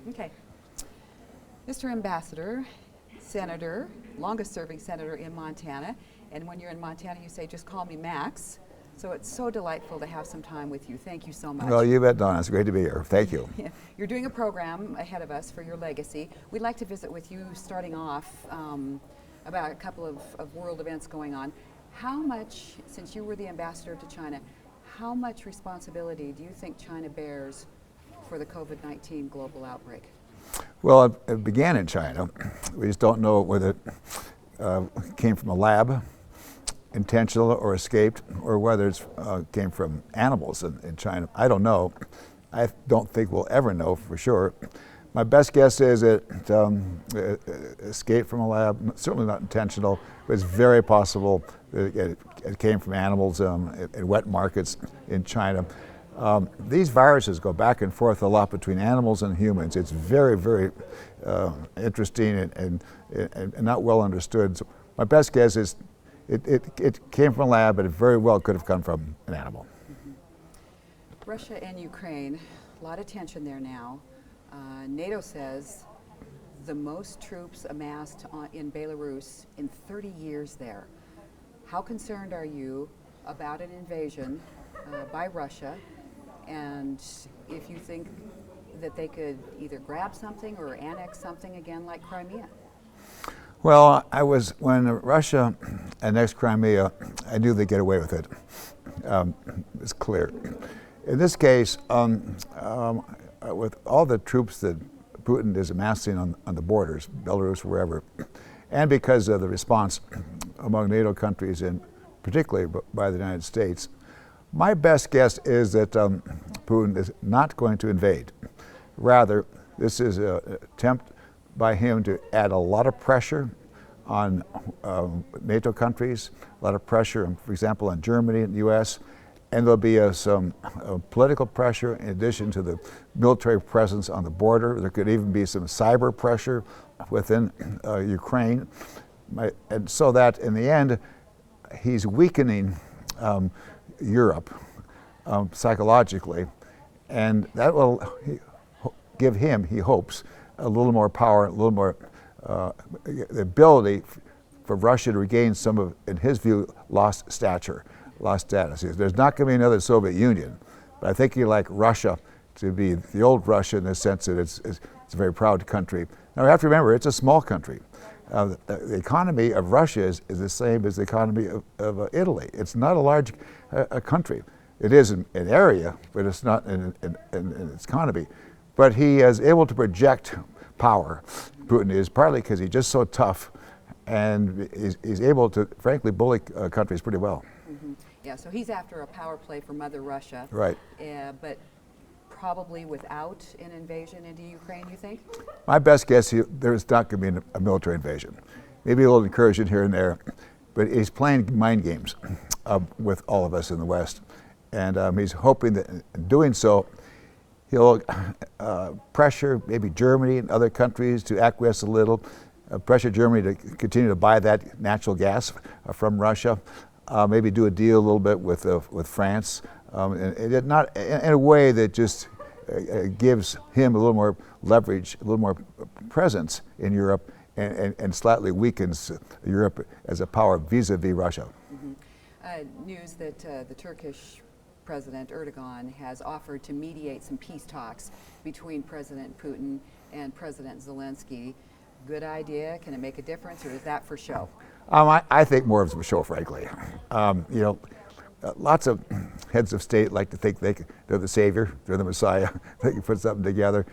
Okay. Mr. Ambassador, Senator, longest serving senator in Montana, and when you're in Montana you say, just call me Max. So it's so delightful to have some time with you. Thank you so much. Well, you bet, Donna. It's great to be here. Thank you. You're doing a program ahead of us for your legacy. We'd like to visit with you starting off about a couple of world events going on. How much, since you were the ambassador to China, how much responsibility do you think China bears for the COVID-19 global outbreak? Well, it began in China. We just don't know whether it came from a lab, intentional or escaped, or whether it came from animals in China. I don't know. I don't think we'll ever know for sure. My best guess is it escaped from a lab, certainly not intentional, but it's very possible that it came from animals in wet markets in China. These viruses go back and forth a lot between animals and humans. It's very, very interesting and not well understood. So my best guess is it came from a lab, but it very well could have come from an animal. Mm-hmm. Russia and Ukraine, a lot of tension there now. NATO says the most troops amassed in Belarus in 30 years there. How concerned are you about an invasion by Russia, and if you think that they could either grab something or annex something again like Crimea? Well, when Russia annexed Crimea, I knew they'd get away with it. It's clear. In this case, with all the troops that Putin is amassing on the borders, Belarus, wherever, and because of the response among NATO countries, and particularly by the United States, my best guess is that Putin is not going to invade. Rather, this is an attempt by him to add a lot of pressure on NATO countries, a lot of pressure, for example, on Germany and the U.S., and there'll be some political pressure in addition to the military presence on the border. There could even be some cyber pressure within Ukraine. And so that in the end, he's weakening Europe psychologically, and that will give him, he hopes, a little more power, a little more the ability for Russia to regain some of, in his view, lost stature, lost status. There's not going to be another Soviet Union, but I think he'd like Russia to be the old Russia in the sense that it's a very proud country. Now you have to remember, it's a small country. The economy of Russia is the same as the economy of Italy. It's not a large country. It is in area, but it's not in its economy. But he is able to project power. Putin is partly because he's just so tough, and he's able to, frankly, bully countries pretty well. Mm-hmm. Yeah, so he's after a power play for Mother Russia. Right. But probably without an invasion into Ukraine, you think? My best guess, there's not going to be a military invasion. Maybe a little incursion here and there, but he's playing mind games with all of us in the West. And he's hoping that in doing so, he'll pressure maybe Germany and other countries to acquiesce a little, pressure Germany to continue to buy that natural gas from Russia, maybe do a deal a little bit with France, and not in a way that just gives him a little more leverage, a little more presence in Europe, and slightly weakens Europe as a power vis-a-vis Russia. Mm-hmm. News that the Turkish President Erdogan has offered to mediate some peace talks between President Putin and President Zelensky. Good idea? Can it make a difference, or is that for show? I think more of a show, frankly. Lots of heads of state like to think they're the savior, they're the Messiah, they can put something together.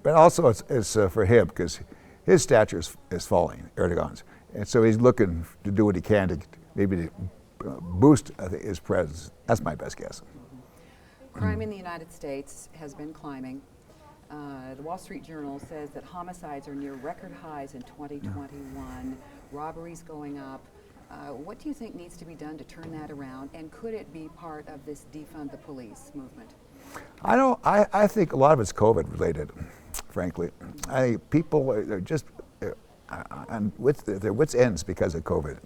But also it's for him, because his stature is falling, Erdogan's. And so he's looking to do what he can to maybe boost his presence. That's my best guess. Crime in the United States has been climbing. The Wall Street Journal says that homicides are near record highs in 2021, robberies going up. What do you think needs to be done to turn that around, and could it be part of this defund the police movement? I think a lot of it's COVID related, frankly. I think people are just on their wits' ends because of COVID.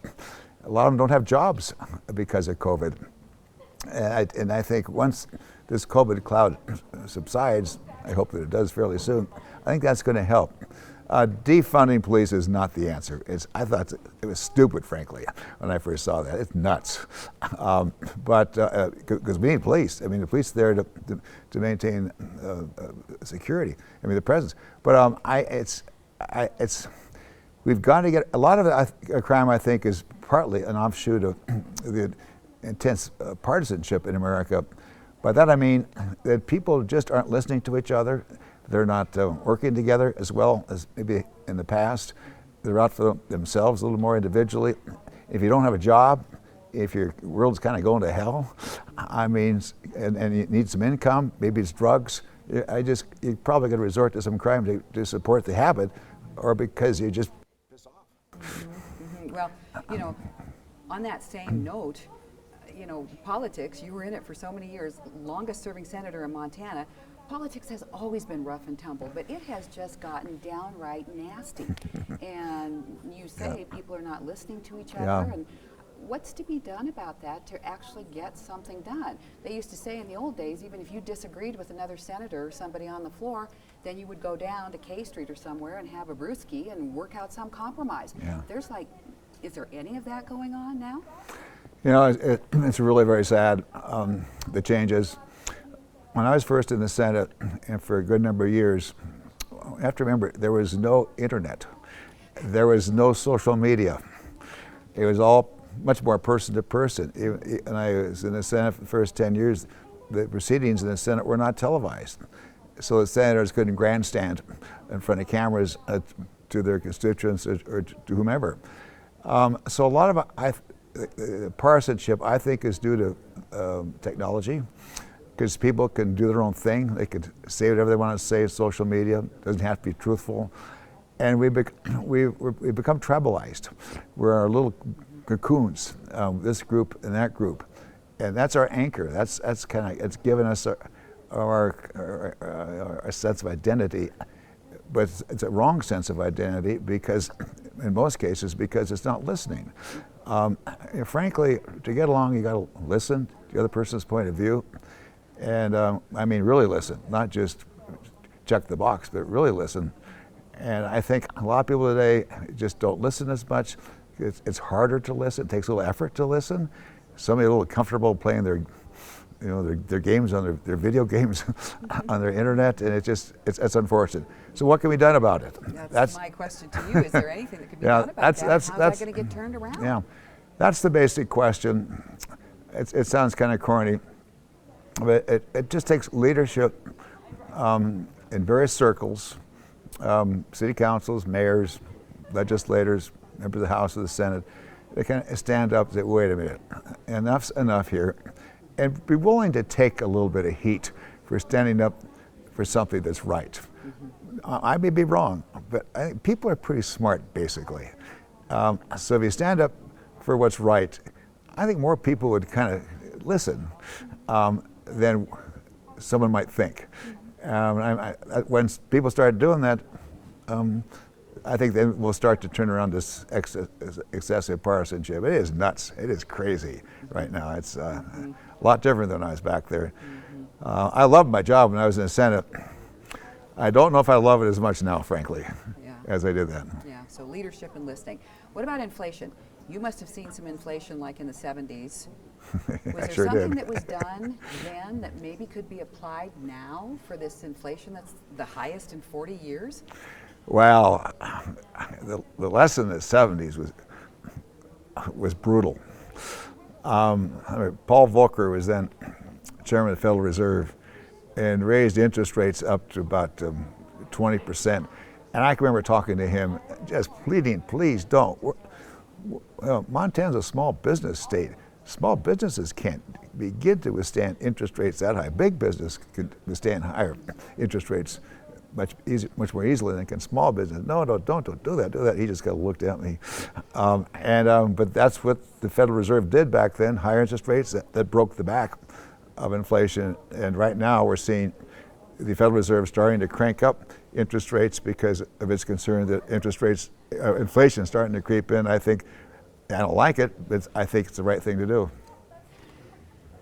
A lot of them don't have jobs because of COVID. And I think once this COVID cloud subsides, I hope that it does fairly soon. I think that's going to help. Defunding police is not the answer. I thought it was stupid, frankly, when I first saw that. It's nuts. But because we need police. I mean, the police are there to maintain security. I mean, the presence. But we've got to get a lot of crime. I think is partly an offshoot of the intense partisanship in America. By that I mean that people just aren't listening to each other. They're not working together as well as maybe in the past. They're out for themselves a little more individually. If you don't have a job, if your world's kind of going to hell, I mean, and you need some income, maybe it's drugs, you're probably going to resort to some crime to support the habit, or because you just piss off. Mm-hmm. Well, you know, on that same note, you know, politics, you were in it for so many years, longest serving senator in Montana. Politics has always been rough and tumble, but it has just gotten downright nasty. And you say people are not listening to each other. And what's to be done about that to actually get something done? They used to say in the old days, even if you disagreed with another senator or somebody on the floor, then you would go down to K Street or somewhere and have a brewski and work out some compromise. There's is there any of that going on now? You know, it's really very sad, the changes. When I was first in the Senate, and for a good number of years, you have to remember, there was no internet. There was no social media. It was all much more person to person. And I was in the Senate for the first 10 years. The proceedings in the Senate were not televised. So the senators couldn't grandstand in front of cameras to their constituents or to whomever. So a lot of partisanship, I think, is due to technology. Because people can do their own thing. They could say whatever they want to say. Social media doesn't have to be truthful. And we become tribalized. We're our little cocoons, this group and that group. And that's our anchor. That's kind of, it's given us our sense of identity. But it's a wrong sense of identity because, in most cases, because it's not listening. Frankly, to get along, you got to listen to the other person's point of view. And I mean, really listen, not just check the box, but really listen. And I think a lot of people today just don't listen as much. It's harder to listen. It takes a little effort to listen. Somebody a little comfortable playing their games on their video games on their internet, and it's unfortunate. So what can be done about it? That's my question to you. Is there anything that can be done about that? How's that going to get turned around? Yeah, that's the basic question. It sounds kind of corny. But it just takes leadership in various circles, city councils, mayors, legislators, members of the House or the Senate. They kind of stand up and say, wait a minute, enough's enough here. And be willing to take a little bit of heat for standing up for something that's right. I may be wrong, but I think people are pretty smart, basically. So if you stand up for what's right, I think more people would kind of listen. Than someone might think. When people start doing that, I think then we'll start to turn around this excessive partisanship. It is nuts. It is crazy right now. It's a lot different than when I was back there. I loved my job when I was in the Senate. I don't know if I love it as much now, frankly, as I did then. Yeah, so leadership and listening. What about inflation? You must have seen some inflation like in the 70s. Was there something that was done then that maybe could be applied now for this inflation that's the highest in 40 years? Well, the lesson in the 70s was brutal. I mean, Paul Volcker was then chairman of the Federal Reserve and raised interest rates up to about 20%. And I can remember talking to him, just pleading, please don't. Montana's a small business state. Small businesses can't begin to withstand interest rates that high. Big business could withstand higher interest rates much more easily than can small business. No, don't do that. He just kind of looked at me. But that's what the Federal Reserve did back then, higher interest rates that broke the back of inflation. And right now we're seeing the Federal Reserve starting to crank up interest rates because of its concern that inflation is starting to creep in. I don't like it, but I think it's the right thing to do.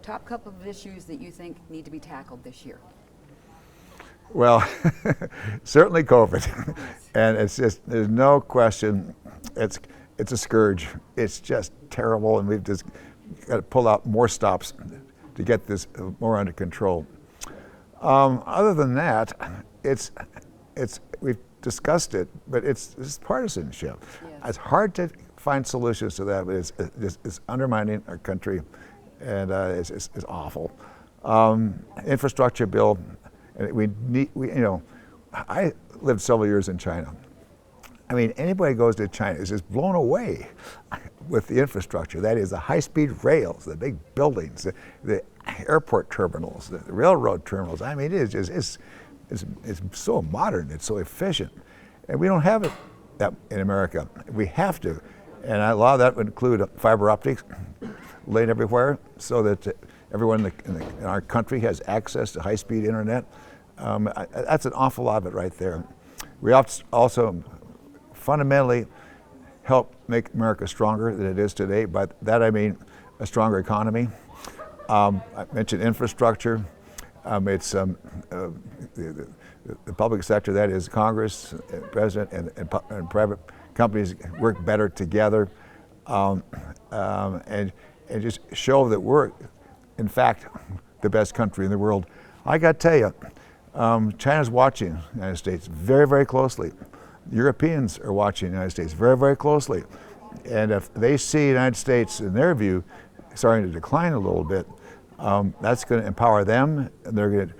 Top couple of issues that you think need to be tackled this year. Well, certainly COVID, and it's just there's no question, it's a scourge. It's just terrible, and we've just got to pull out more stops to get this more under control. Other than that, it's we've discussed it, but it's partisanship. Yes. It's hard to find solutions to that, but it's undermining our country, and it's awful. Infrastructure bill. And I lived several years in China. I mean, anybody who goes to China is just blown away with the infrastructure. That is the high-speed rails, the big buildings, the airport terminals, the railroad terminals. I mean, it is just, it's so modern, it's so efficient. And we don't have it in America. We have to. And a lot of that would include fiber optics laid everywhere so that everyone in our country has access to high-speed internet. That's an awful lot of it right there. We also fundamentally help make America stronger than it is today. By that I mean a stronger economy. I mentioned infrastructure. It's the public sector, that is Congress, President, and private companies work better together, and just show that we're, in fact, the best country in the world. I got to tell you, China's watching the United States very, very closely. Europeans are watching the United States very, very closely. And if they see the United States, in their view, starting to decline a little bit, that's going to empower them, and they're going to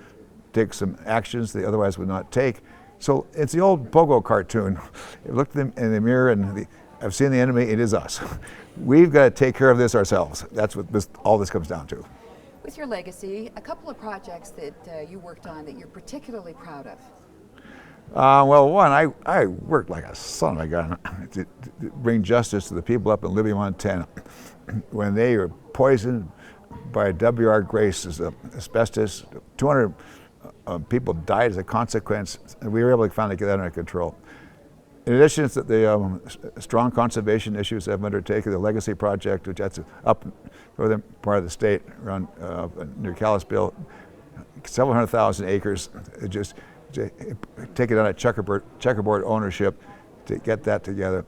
take some actions they otherwise would not take. So it's the old Pogo cartoon. You look them in the mirror and I've seen the enemy, it is us. We've got to take care of this ourselves. That's what all this comes down to. With your legacy, a couple of projects that you worked on that you're particularly proud of. Well, one, I worked like a son of a gun to bring justice to the people up in Libby, Montana, when they were poisoned by W.R. Grace's asbestos. 200 people died as a consequence, and we were able to finally get that under control. In addition to the strong conservation issues I've undertaken, the Legacy Project, which that's up northern part of the state, around near Kalispell, several 100,000 acres, just take it on a checkerboard ownership to get that together.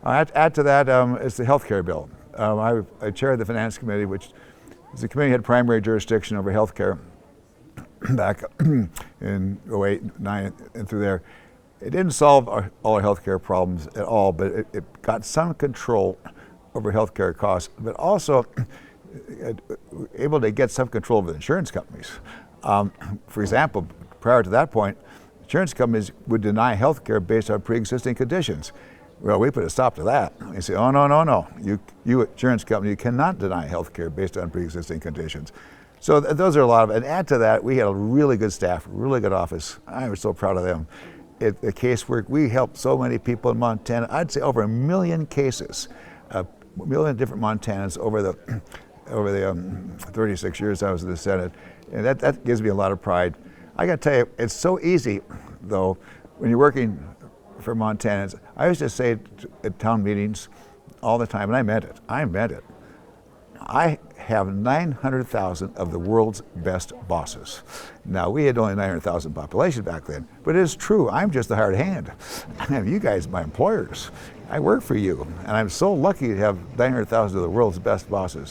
Add to that is the health care bill. I chaired the Finance Committee, which is the committee had primary jurisdiction over health care back in 08, 09, and through there. It didn't solve all our health care problems at all, but it got some control over health care costs, but also able to get some control over the insurance companies. For example, prior to that point, insurance companies would deny health care based on pre-existing conditions. Well, we put a stop to that. We say, oh, no. You insurance company, you cannot deny health care based on pre-existing conditions. So those are a lot of, and add to that, we had a really good staff, really good office. I was so proud of them. The casework, we helped so many people in Montana. I'd say over 1 million cases, 1 million different Montanans over the 36 years I was in the Senate, and that gives me a lot of pride. I got to tell you, it's so easy, though, when you're working for Montanans. I used to say at town meetings all the time, and I meant it. I have 900,000 of the world's best bosses. Now, we had only 900,000 population back then, but it is true. I'm just the hired hand. You guys, my employers. I work for you, and I'm so lucky to have 900,000 of the world's best bosses.